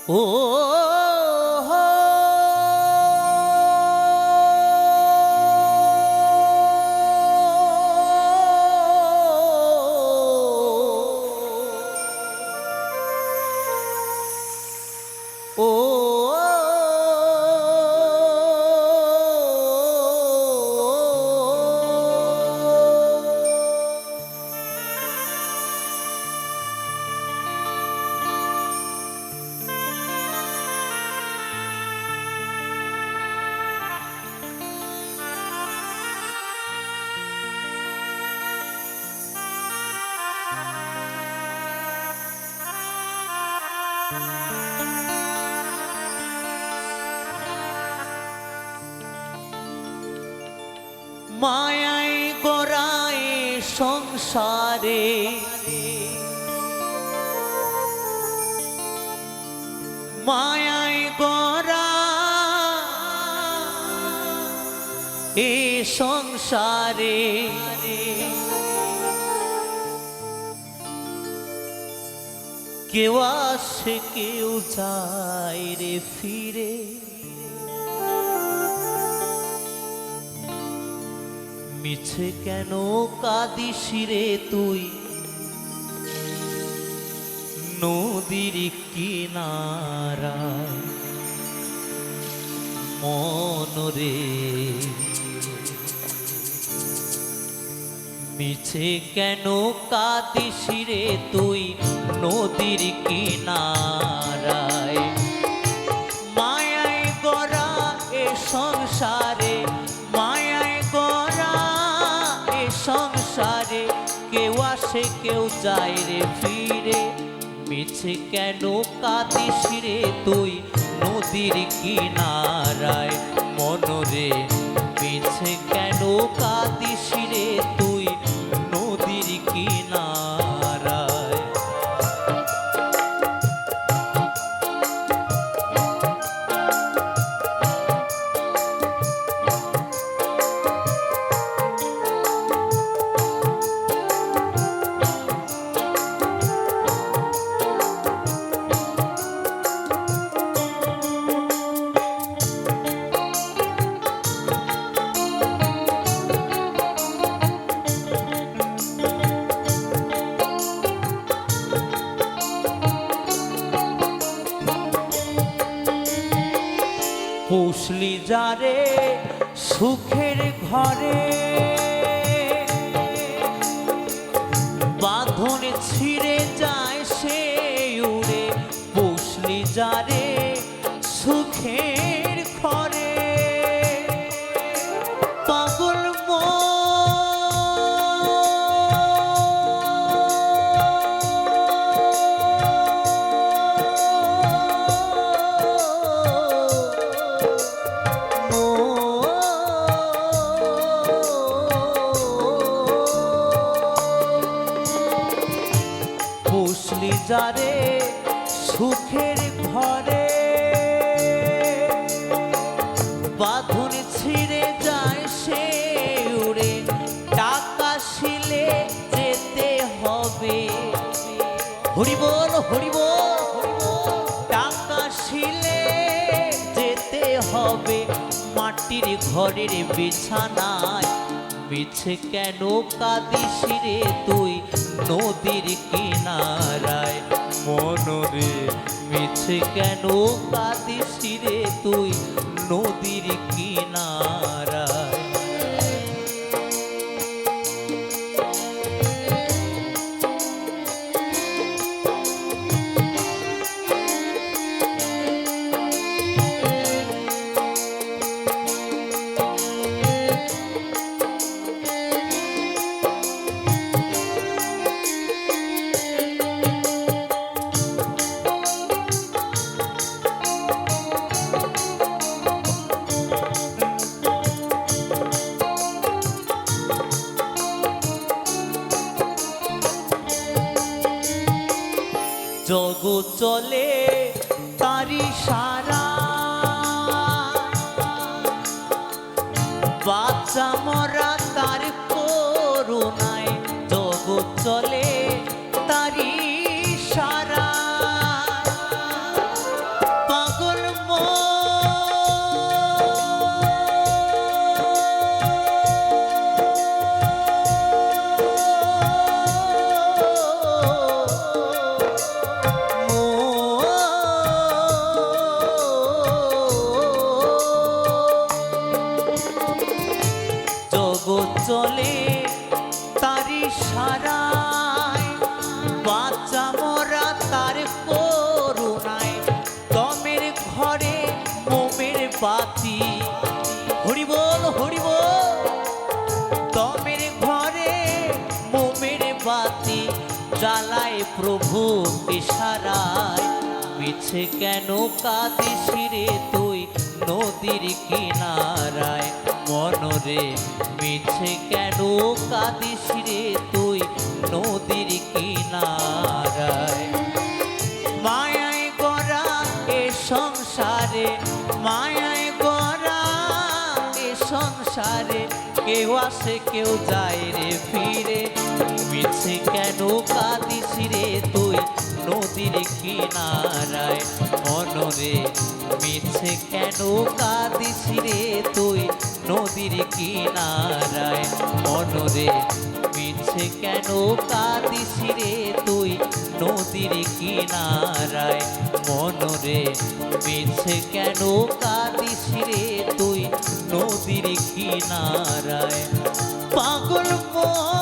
ও মায়াই গড়ায় সংসারে মায়াই গড়া এ সংসারে কেউ আসে কেউ যায় রে ফিরে মিছে কেন কাঁদিস রে তুই নদীর কিনারায় মনরে মিছে কেন কাঁদিস রে তুই নদীর কিনারায় মায়ায় গড়া এ সংসারে মায়ায় গড়া এ সংসারে কেউ আসে কেউ যায় রে ফিরে মিছে কেন কাঁদিস রে তুই নদীর কিনারায় মনরে মিছে কেন কাঁদিস রে তুই নদীর কিনারায় পুষলি যারে সুখের ঘরে বাঁধন ছিঁড়ে যায় সে উড়ে পুষলি যারে সুখের ঘরে পাগল পুষলি যারে সুখের ঘরে বাঁধন ছিঁড়ে যায় সে উড়ে টাকা শিলে যেতে হবে হরি বল টাকা শিলে যেতে হবে মাটির ঘরের বিছানায় মিছে কেন কাঁদিস রে তুই নদীর কিনারায় মনরে মিছে কেন কাঁদিস রে তুই নদীর কিনারায় জগৎ চলে তারি সারা বাচ্চা মরা তার করুণায় জগৎ চলে তারি সারা বাতি, হরি বল হরি বল। দমের ঘরে মোমের বাতি জ্বালায় প্রভু ইশারায়। মিছে কেন কাঁদিস রে তুই নদীর কিনারায়, মনরে মিছে কেন কাঁদিস রে তুই নদীর কিনারায়। মায়ায় গড়া এ সংসারে, মায়ায় গড়া এ সংসারে, কেউ আসে কেউ যায় রে ফিরে। মিছে কেন কাঁদিস রে তুই নদীর কিনারায়, মনরে মিছে কেন কাঁদিস রে তুই নদীর কিনারায়, মনরে মিছে কেন কাঁদিস রে তুই নদীর কিনারায়, মনরে মিছে কেন কাঁদিস রে তুই নদীর কিনারায়। পাগল মন